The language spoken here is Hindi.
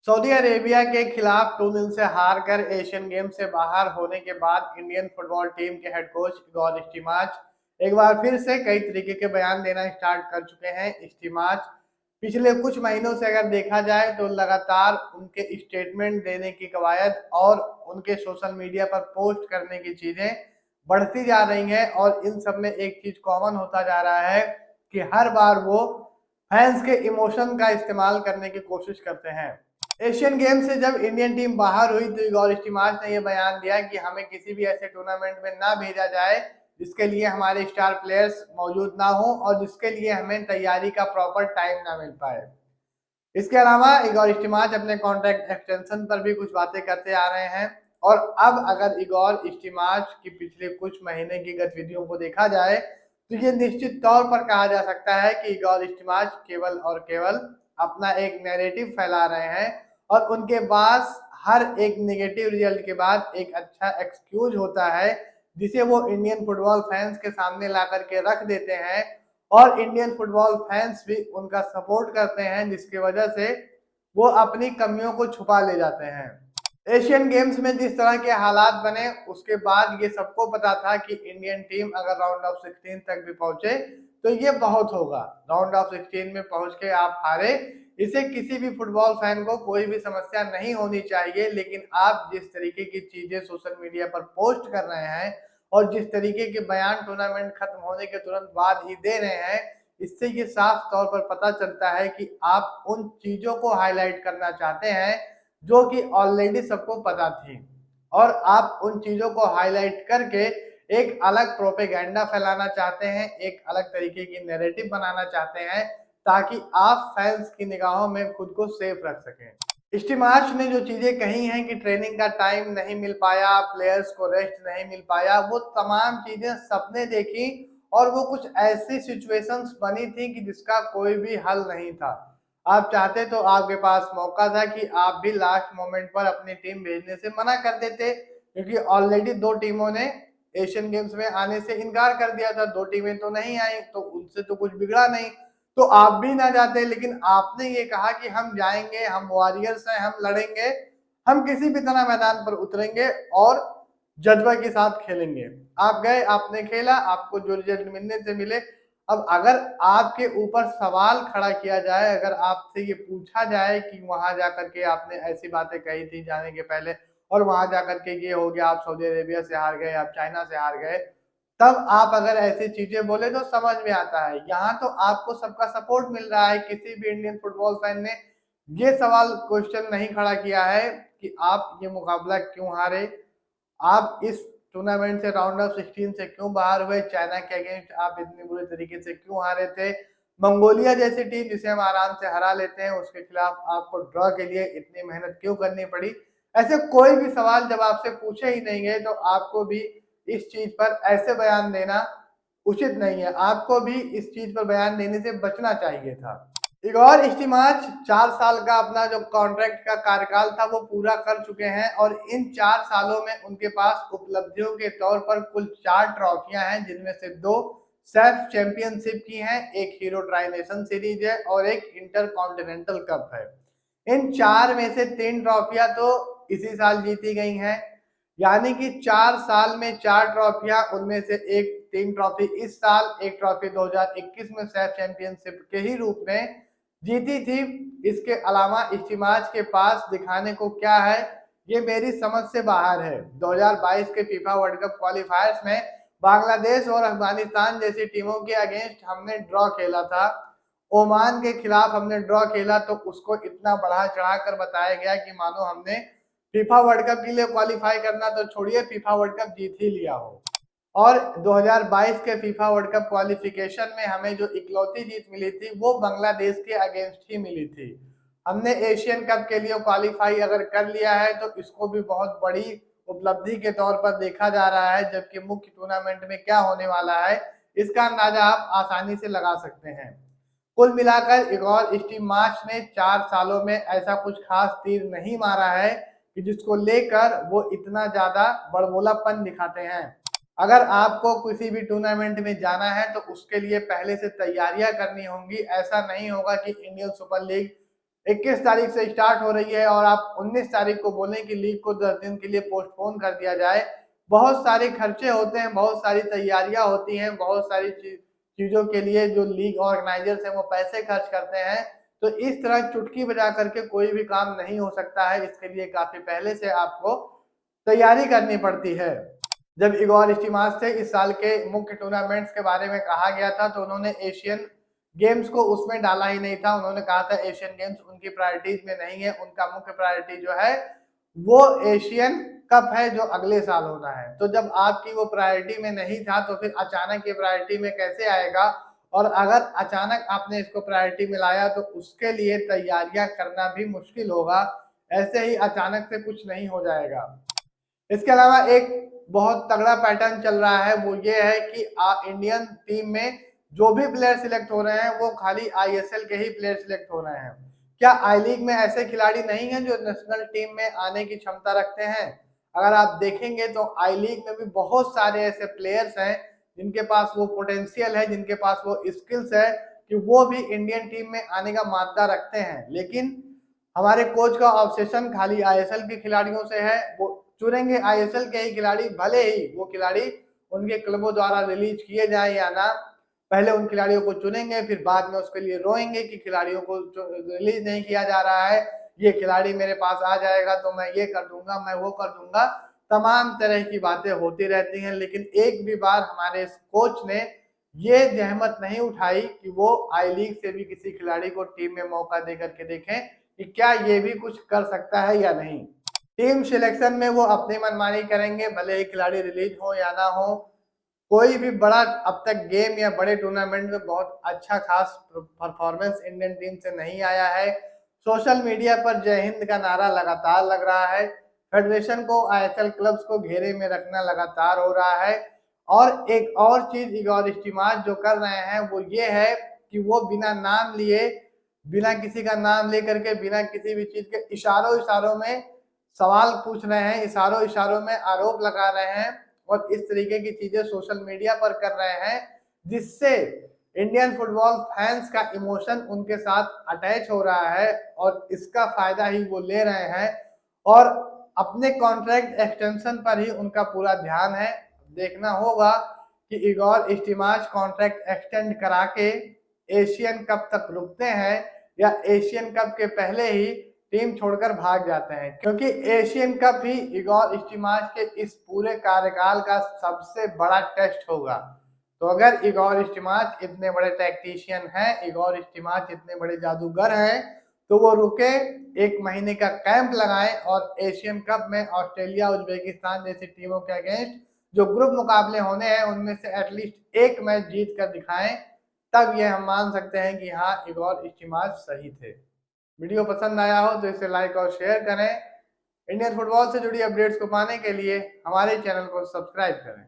सऊदी अरेबिया के खिलाफ 2-0 से हार कर एशियन गेम से बाहर होने के बाद इंडियन फुटबॉल टीम के हेड कोच इगोर स्टीमाच एक बार फिर से कई तरीके के बयान देना स्टार्ट कर चुके हैं। स्टीमाच पिछले कुछ महीनों से अगर देखा जाए तो लगातार उनके स्टेटमेंट देने की कवायद और उनके सोशल मीडिया पर पोस्ट करने की चीजें बढ़ती जा रही हैं और इन सब में एक चीज कॉमन होता जा रहा है कि हर बार वो फैंस के इमोशन का इस्तेमाल करने की कोशिश करते हैं। एशियन गेम से जब इंडियन टीम बाहर हुई तो इगोर स्टीमाच ने यह बयान दिया कि हमें किसी भी ऐसे टूर्नामेंट में ना भेजा जाए जिसके लिए हमारे स्टार प्लेयर्स मौजूद ना हो और जिसके लिए हमें तैयारी का प्रॉपर टाइम ना मिल पाए। इसके अलावा इगोर स्टीमाच अपने कॉन्ट्रैक्ट एक्सटेंशन पर भी कुछ बातें करते आ रहे हैं और अब अगर इगोर स्टीमाच की पिछले कुछ महीने की गतिविधियों को देखा जाए तो ये निश्चित तौर पर कहा जा सकता है कि इगोर स्टीमाच केवल और केवल अपना एक नैरेटिव फैला रहे हैं और उनके पास हर एक नेगेटिव रिजल्ट के बाद एक अच्छा एक्सक्यूज होता है जिसे वो इंडियन फुटबॉल फैंस के सामने ला करके रख देते हैं और इंडियन फुटबॉल फैंस भी उनका सपोर्ट करते हैं जिसकी वजह से वो अपनी कमियों को छुपा ले जाते हैं। एशियन गेम्स में जिस तरह के हालात बने उसके बाद ये सबको पता था कि इंडियन टीम अगर राउंड ऑफ 16 तक भी पहुंचे तो ये बहुत होगा। राउंड ऑफ 16 में पहुंच के आप हारे, इसे किसी भी फुटबॉल फैन को कोई भी समस्या नहीं होनी चाहिए, लेकिन आप जिस तरीके की चीजें सोशल मीडिया पर पोस्ट कर रहे हैं और जिस तरीके के बयान टूर्नामेंट खत्म होने के तुरंत बाद ही दे रहे हैं, इससे ये साफ तौर पर पता चलता है कि आप उन चीजों को हाईलाइट करना चाहते हैं जो कि ऑलरेडी सबको पता थी और आप उन चीजों को हाईलाइट करके एक अलग प्रोपेगेंडा फैलाना चाहते हैं, एक अलग तरीके की नैरेटिव बनाना चाहते हैं ताकि आप फैंस की निगाहों में खुद को सेफ रख सकें। स्टीमाच ने जो चीजें कही हैं कि ट्रेनिंग का टाइम नहीं मिल पाया, प्लेयर्स को रेस्ट नहीं मिल पाया, वो तमाम चीजें सबने देखी और वो कुछ ऐसी सिचुएशंस बनी थी कि जिसका कोई भी हल नहीं था। आप चाहते तो आपके पास मौका था कि आप भी लास्ट मोमेंट पर अपनी टीम भेजने से मना कर देते, क्योंकि ऑलरेडी दो टीमों ने एशियन गेम्स में आने से इनकार कर दिया था। दो टीमें तो नहीं आई तो उनसे तो कुछ बिगड़ा नहीं, तो आप भी ना जाते, लेकिन आपने ये कहा कि हम जाएंगे, हम वॉरियर्स हैं, हम लड़ेंगे, हम किसी भी तरह मैदान पर उतरेंगे और जज्बा के साथ खेलेंगे। आप गए, आपने खेला, आपको जो रिजल्ट मिलने से मिले। अब अगर आपके ऊपर सवाल खड़ा किया जाए, अगर आपसे ये पूछा जाए कि वहां जाकर के आपने ऐसी बातें कही थी जाने के पहले और वहां जाकर के ये हो गया, आप सऊदी अरेबिया से हार गए, आप चाइना से हार गए, तब आप अगर ऐसी चीजें बोले तो समझ में आता है। यहाँ तो आपको सबका सपोर्ट मिल रहा है, किसी भी इंडियन फुटबॉल फैन ने ये सवाल क्वेश्चन नहीं खड़ा किया है कि आप ये मुकाबला क्यों हारे, आप इस टूर्नामेंट से राउंड ऑफ 16 से क्यों बाहर हुए, चाइना के अगेंस्ट आप इतने बुरे तरीके से क्यों हारे थे, मंगोलिया जैसी टीम जिसे हम आराम से हरा लेते हैं उसके खिलाफ आपको ड्रॉ के लिए इतनी मेहनत क्यों करनी पड़ी। ऐसे कोई भी सवाल जब आपसे पूछे ही नहीं गए तो आपको भी इस चीज पर ऐसे बयान देना उचित नहीं है, आपको भी इस चीज पर बयान देने से बचना चाहिए था। इगोर स्टीमाच 4 साल का अपना जो कॉन्ट्रैक्ट का कार्यकाल था वो पूरा कर चुके हैं और इन 4 सालों में उनके पास उपलब्धियों के तौर पर कुल 4 ट्रॉफियां हैं, जिनमें से 2 सेफ चैंपियनशिप की हैं, एक हीरो ट्राई नेशन सीरीज है और एक इंटर कॉन्टिनेंटल कप है। इन 4 में से 3 ट्रॉफियां तो इसी साल जीती गई हैं, यानी कि 4 साल में 4 ट्रॉफियां, उनमें से एक 3 ट्रॉफी इस साल, एक ट्रॉफी 2021 में सेफ चैंपियनशिप के ही रूप में जीती थी। इसके अलावा स्टीमाच के पास दिखाने को क्या है ये मेरी समझ से बाहर है। 2022 के फीफा वर्ल्ड कप क्वालिफायर्स में बांग्लादेश और अफगानिस्तान जैसी टीमों के अगेंस्ट हमने ड्रॉ खेला था, ओमान के खिलाफ हमने ड्रॉ खेला तो उसको इतना बढ़ा चढ़ा कर बताया गया कि मानो हमने फीफा वर्ल्ड कप के लिए क्वालिफाई करना तो छोड़िए, फीफा वर्ल्ड कप जीत ही लिया हो। और 2022 के फीफा वर्ल्ड कप क्वालिफिकेशन में हमें जो इकलौती जीत मिली थी वो बांग्लादेश के अगेंस्ट ही मिली थी। हमने एशियन कप के लिए क्वालिफाई अगर कर लिया है तो इसको भी बहुत बड़ी उपलब्धि के तौर पर देखा जा रहा है, जबकि मुख्य टूर्नामेंट में क्या होने वाला है इसका अंदाजा आप आसानी से लगा सकते हैं। कुल मिलाकर इगोर स्टीमाच ने 4 सालों में ऐसा कुछ खास तीर नहीं मारा है कि जिसको लेकर वो इतना ज्यादा बड़बोलापन दिखाते हैं। अगर आपको किसी भी टूर्नामेंट में जाना है तो उसके लिए पहले से तैयारियां करनी होंगी। ऐसा नहीं होगा कि इंडियन सुपर लीग 21 तारीख से स्टार्ट हो रही है और आप 19 तारीख को बोलें कि लीग को 10 दिन के लिए पोस्टपोन कर दिया जाए। बहुत सारे खर्चे होते हैं, बहुत सारी तैयारियां होती हैं, बहुत सारी चीजों के लिए जो लीग ऑर्गेनाइजर्स हैं वो पैसे खर्च करते हैं। तो इस तरह चुटकी बजा करके कोई भी काम नहीं हो सकता है, इसके लिए काफी पहले से आपको तैयारी करनी पड़ती है। जब इगोर स्टीमाच से इस साल के मुख्य टूर्नामेंट्स के बारे में कहा गया था तो उन्होंने एशियन गेम्स को उसमें डाला ही नहीं था। उन्होंने कहा था एशियन गेम्स उनकी प्रायोरिटीज में नहीं है, उनका मुख्य प्रायोरिटी जो है वो एशियन कप है जो अगले साल होना है। तो जब आपकी वो प्रायोरिटी में नहीं था तो फिर अचानक ये प्रायोरिटी में कैसे आएगा, और अगर अचानक आपने इसको प्रायोरिटी में लाया तो उसके लिए तैयारियां करना भी मुश्किल होगा। ऐसे ही अचानक से कुछ नहीं हो जाएगा। इसके अलावा एक बहुत तगड़ा पैटर्न चल रहा है, वो ये है कि इंडियन टीम में जो भी प्लेयर सिलेक्ट हो रहे हैं वो खाली आईएसएल के ही प्लेयर सिलेक्ट हो रहे हैं। क्या आई लीग में ऐसे खिलाड़ी नहीं हैं जो नेशनल टीम में आने की क्षमता रखते हैं? अगर आप देखेंगे तो आई लीग में भी बहुत सारे ऐसे प्लेयर्स हैं जिनके पास वो पोटेंशियल है, जिनके पास वो स्किल्स है कि वो भी इंडियन टीम में आने का मादा रखते हैं। लेकिन हमारे कोच का ऑब्सेशन खाली आईएसएल के खिलाड़ियों से है। वो चुनेंगे आईएसएल के ही खिलाड़ी, भले ही वो खिलाड़ी उनके क्लबों द्वारा रिलीज किए जाए या ना। पहले उन खिलाड़ियों को चुनेंगे, फिर बाद में उसके लिए रोएंगे कि खिलाड़ियों को रिलीज नहीं किया जा रहा है, ये खिलाड़ी मेरे पास आ जाएगा तो मैं ये कर दूंगा, मैं वो कर दूंगा। तमाम तरह की बातें होती रहती हैं, लेकिन एक भी बार हमारे कोच ने ये जहमत नहीं उठाई कि वो आई लीग से भी किसी खिलाड़ी को टीम में मौका दे करके देखें कि क्या ये भी कुछ कर सकता है या नहीं। टीम सिलेक्शन में वो अपनी मनमानी करेंगे, भले ही खिलाड़ी रिलीज हो या ना हो। कोई भी बड़ा अब तक गेम या बड़े टूर्नामेंट में बहुत अच्छा खास परफॉर्मेंस इंडियन टीम से नहीं आया है। सोशल मीडिया पर जय हिंद का नारा लगातार लग रहा है। फेडरेशन को आईएसएल क्लब्स को घेरे में रखना लगातार हो रहा है। और एक और चीज इगोर स्टीमाच जो कर रहे हैं वो ये है कि वो बिना नाम लिए, बिना किसी का नाम लेकर के, बिना किसी भी चीज के इशारों इशारों में सवाल पूछ रहे हैं, इशारों इशारों में आरोप लगा रहे हैं और इस तरीके की चीजें सोशल मीडिया पर कर रहे हैं, जिससे इंडियन फुटबॉल फैंस का इमोशन उनके साथ अटैच हो रहा है और इसका फायदा ही वो ले रहे हैं। और अपने कॉन्ट्रैक्ट एक्सटेंशन पर ही उनका पूरा ध्यान है। देखना होगा कि इगोर स्टीमाच कॉन्ट्रैक्ट एक्सटेंड करा के एशियन कप तक रुकते हैं या एशियन कप के पहले ही टीम छोड़कर भाग जाते हैं, क्योंकि एशियन कप ही इगोर स्टीमाच के इस पूरे कार्यकाल का सबसे बड़ा टेस्ट होगा। तो अगर इगोर स्टीमाच इतने बड़े टैक्टिशियन हैं, इगोर स्टीमाच इतने बड़े जादूगर हैं, तो वो रुके, 1 महीने का कैंप लगाएं और एशियन कप में ऑस्ट्रेलिया उज्बेकिस्तान जैसी टीमों के अगेंस्ट जो ग्रुप मुकाबले होने हैं उनमें से एटलीस्ट एक मैच जीत कर दिखाएं। तब ये हम मान सकते हैं कि हाँ, इगोर स्टीमाच सही थे। वीडियो पसंद आया हो तो इसे लाइक और शेयर करें। इंडियन फुटबॉल से जुड़ी अपडेट्स को पाने के लिए हमारे चैनल को सब्सक्राइब करें।